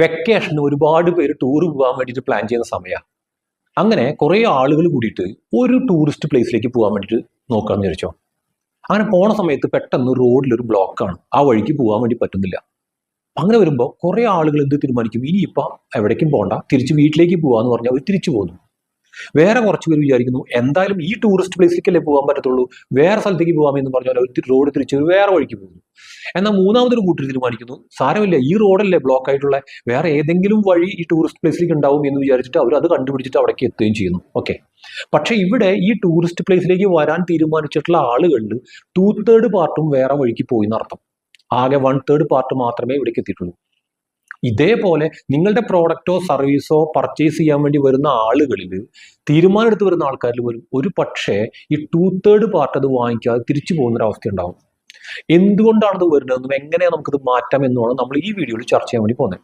വെക്കേഷന് ഒരുപാട് പേര് ടൂർ പോകാൻ വേണ്ടിയിട്ട് പ്ലാൻ ചെയ്യുന്ന സമയമാണ്. അങ്ങനെ കുറേ ആളുകൾ കൂടിയിട്ട് ഒരു ടൂറിസ്റ്റ് പ്ലേസിലേക്ക് പോകാൻ വേണ്ടിയിട്ട് നോക്കാമെന്ന് വിചാരിച്ചോ. അങ്ങനെ പോണ സമയത്ത് പെട്ടെന്ന് റോഡിലൊരു ബ്ലോക്കാണ്, ആ വഴിക്ക് പോകാൻ വേണ്ടി പറ്റുന്നില്ല. അങ്ങനെ വരുമ്പോൾ കുറേ ആളുകൾ എന്ത് തീരുമാനിക്കും, ഇനിയിപ്പോൾ എവിടേക്കും പോകണ്ട, തിരിച്ച് വീട്ടിലേക്ക് പോകാമെന്ന് പറഞ്ഞാൽ അവർ തിരിച്ചു പോകുന്നു. വേറെ കുറച്ച് പേര് വിചാരിക്കുന്നു എന്തായാലും ഈ ടൂറിസ്റ്റ് പ്ലേസിലേക്കല്ലേ പോകാൻ പറ്റത്തുള്ളൂ, വേറെ സ്ഥലത്തേക്ക് പോകാമെന്ന് പറഞ്ഞാൽ അവർ റോഡ് തിരിച്ച് വേറെ വഴിക്ക് പോകുന്നു. എന്നാൽ മൂന്നാമതൊരു കൂട്ടർ തീരുമാനിക്കുന്നു സാരമില്ല, ഈ റോഡല്ലേ ബ്ലോക്ക് ആയിട്ടുള്ള, വേറെ ഏതെങ്കിലും വഴി ഈ ടൂറിസ്റ്റ് പ്ലേസിലേക്ക് ഉണ്ടാവും എന്ന് വിചാരിച്ചിട്ട് അവർ അത് കണ്ടുപിടിച്ചിട്ട് അവിടേക്ക് എത്തുകയും ചെയ്യുന്നു. ഓക്കെ, പക്ഷേ ഇവിടെ ഈ ടൂറിസ്റ്റ് പ്ലേസിലേക്ക് വരാൻ തീരുമാനിച്ചിട്ടുള്ള ആളുകളിൽ 2/3 പാർട്ടും വേറെ വഴിക്ക് പോയി എന്നർത്ഥം. ആകെ 1/3 പാർട്ട് മാത്രമേ ഇവിടേക്ക് എത്തിയിട്ടുള്ളൂ. ഇതേപോലെ നിങ്ങളുടെ പ്രോഡക്റ്റോ സർവീസോ പർച്ചേസ് ചെയ്യാൻ വേണ്ടി വരുന്ന ആളുകളിൽ, തീരുമാനം എടുത്ത് വരുന്ന ആൾക്കാരിൽ ഒരു പക്ഷേ ഈ 2/3 പാർട്ട് അത് വാങ്ങിക്കാതെ തിരിച്ചു പോകുന്നൊരവസ്ഥ ഉണ്ടാവും. എന്തുകൊണ്ടാണത് വരുന്നതെന്നും എങ്ങനെയാണ് നമുക്കത് മാറ്റാം എന്നുമാണ് നമ്മൾ ഈ വീഡിയോയിൽ ചർച്ച ചെയ്യാൻ വേണ്ടി പോകുന്നത്.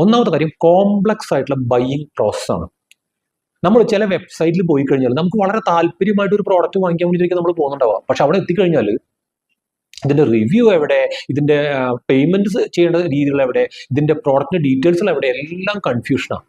ഒന്നാമത്തെ കാര്യം കോംപ്ലക്സ് ആയിട്ടുള്ള ബൈയിങ് പ്രോസസ്സാണ്. നമ്മൾ ചില വെബ്സൈറ്റിൽ പോയി കഴിഞ്ഞാൽ നമുക്ക് വളരെ താല്പര്യമായിട്ട് ഒരു പ്രോഡക്റ്റ് വാങ്ങിക്കാൻ വേണ്ടിയിട്ടായിരിക്കും നമ്മൾ പോകുന്നുണ്ടാവുക. പക്ഷെ അവിടെ എത്തിക്കഴിഞ്ഞാൽ ഇതിന്റെ റിവ്യൂ എവിടെ, ഇതിന്റെ പേയ്മെന്റ് ചെയ്യേണ്ട രീതികൾ എവിടെ, ഇതിന്റെ പ്രോഡക്റ്റിന്റെ ഡീറ്റെയിൽസുകൾ എവിടെ, എല്ലാം കൺഫ്യൂഷനാണ്.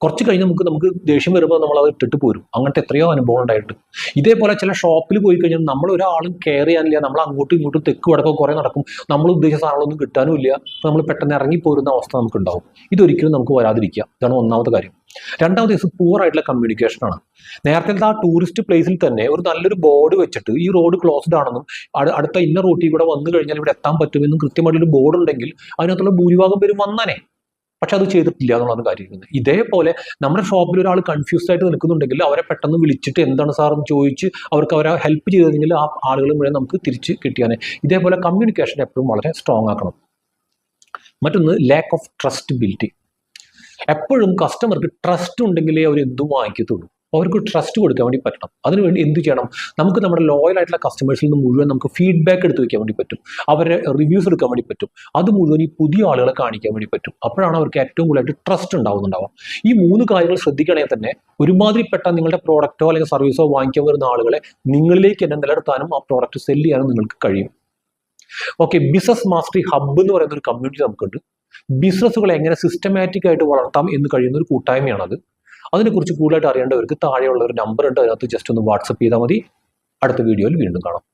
കുറച്ച് കഴിഞ്ഞ് നമുക്ക് ദേഷ്യം വരുമ്പോൾ നമ്മൾ അത് ഇട്ടിട്ട് പോരും. അങ്ങനത്തെ എത്രയോ അനുഭവം ഉണ്ടായിട്ട്. ഇതേപോലെ ചില ഷോപ്പിൽ പോയി കഴിഞ്ഞാൽ നമ്മൾ ഒരാളും കെയർ ചെയ്യാനില്ല, നമ്മൾ അങ്ങോട്ടും ഇങ്ങോട്ടും തെക്ക് വടക്കോ കുറേ നടക്കും, നമ്മൾ ഉദ്ദേശിച്ച സാധനങ്ങളൊന്നും കിട്ടാനും ഇല്ല, അപ്പോൾ നമ്മൾ പെട്ടെന്ന് ഇറങ്ങിപ്പോരുന്ന അവസ്ഥ നമുക്കുണ്ടാവും. ഇതൊരിക്കലും നമുക്ക് വരാതിരിക്കുക. ഇതാണ് ഒന്നാമത്തെ കാര്യം. രണ്ടാമത്തെ ദിവസം പൂർ ആയിട്ടുള്ള കമ്മ്യൂണിക്കേഷനാണ്. നേരത്തെ ആ ടൂറിസ്റ്റ് പ്ലേസിൽ തന്നെ ഒരു നല്ലൊരു ബോർഡ് വെച്ചിട്ട് ഈ റോഡ് ക്ലോസ്ഡ് ആണെന്നും അടുത്ത ഇന്ന റൂട്ടിൽ കൂടെ വന്നു കഴിഞ്ഞാൽ ഇവിടെ എത്താൻ പറ്റുമെന്നും കൃത്യമായിട്ടൊരു ബോർഡ് ഉണ്ടെങ്കിൽ അതിനകത്തുള്ള ഭൂരിഭാഗം പേരും വന്നനെ. പക്ഷെ അത് ചെയ്തിട്ടില്ല എന്നുള്ളതാണ് കാര്യം. ഇതേപോലെ നമ്മുടെ ഷോപ്പിൽ ഒരാൾ കൺഫ്യൂസ്ഡ് ആയിട്ട് നിൽക്കുന്നുണ്ടെങ്കിൽ അവരെ പെട്ടെന്ന് വിളിച്ചിട്ട് എന്താണ് സാർ എന്ന് ചോദിച്ച് അവരെ ഹെൽപ്പ് ചെയ്തെങ്കിൽ ആ ആളുകൾ മുഴുവൻ നമുക്ക് തിരിച്ച് കിട്ടിയാനെ. ഇതേപോലെ കമ്മ്യൂണിക്കേഷൻ എപ്പോഴും വളരെ സ്ട്രോങ് ആക്കണം. മറ്റൊന്ന് ലാക്ക് ഓഫ് ട്രസ്റ്റബിലിറ്റി. എപ്പോഴും കസ്റ്റമർക്ക് ട്രസ്റ്റ് ഉണ്ടെങ്കിലേ അവർ എന്തും വാങ്ങിക്കത്തുള്ളൂ. അവർക്ക് ട്രസ്റ്റ് കൊടുക്കാൻ വേണ്ടി പറ്റണം. അതിനുവേണ്ടി എന്ത് ചെയ്യണം, നമുക്ക് നമ്മുടെ ലോയൽ ആയിട്ടുള്ള കസ്റ്റമേഴ്സിൽ നിന്ന് മുഴുവൻ നമുക്ക് ഫീഡ്ബാക്ക് എടുത്ത് വയ്ക്കാൻ വേണ്ടി പറ്റും, അവരെ റിവ്യൂസ് എടുക്കാൻ വേണ്ടി പറ്റും. അത് മുഴുവൻ ഈ പുതിയ ആളുകളെ കാണിക്കാൻ വേണ്ടി പറ്റും. അപ്പോഴാണ് അവർക്ക് ഏറ്റവും കൂടുതലായിട്ട് ട്രസ്റ്റ് ഉണ്ടാവുന്നുണ്ടാവുക. ഈ 3 കാര്യങ്ങൾ ശ്രദ്ധിക്കണമെങ്കിൽ തന്നെ ഒരുമാതിരിപ്പെട്ട നിങ്ങളുടെ പ്രോഡക്റ്റോ അല്ലെങ്കിൽ സർവീസോ വാങ്ങിക്കാൻ വരുന്ന ആളുകളെ നിങ്ങളിലേക്ക് തന്നെ നിലനിർത്താനും ആ പ്രോഡക്റ്റ് സെല് ചെയ്യാനും നിങ്ങൾക്ക് കഴിയും. ഓക്കെ, ബിസിനസ് മാസ്റ്ററി ഹബ്ബ് എന്ന് പറയുന്ന ഒരു കമ്മ്യൂണിറ്റി നമുക്കുണ്ട്. ബിസിനസ്സുകളെ എങ്ങനെ സിസ്റ്റമാറ്റിക് ആയിട്ട് വളർത്താം എന്ന് കഴിയുന്ന ഒരു കൂട്ടായ്മയാണത്. അതിനെക്കുറിച്ച് കൂടുതലായിട്ട് അറിയേണ്ടവർക്ക് താഴെയുള്ള ഒരു നമ്പർ ഉണ്ട്, അതിനകത്ത് ജസ്റ്റ് ഒന്ന് വാട്സപ്പ് ചെയ്താൽ മതി. അടുത്ത വീഡിയോയിൽ വീണ്ടും കാണാം.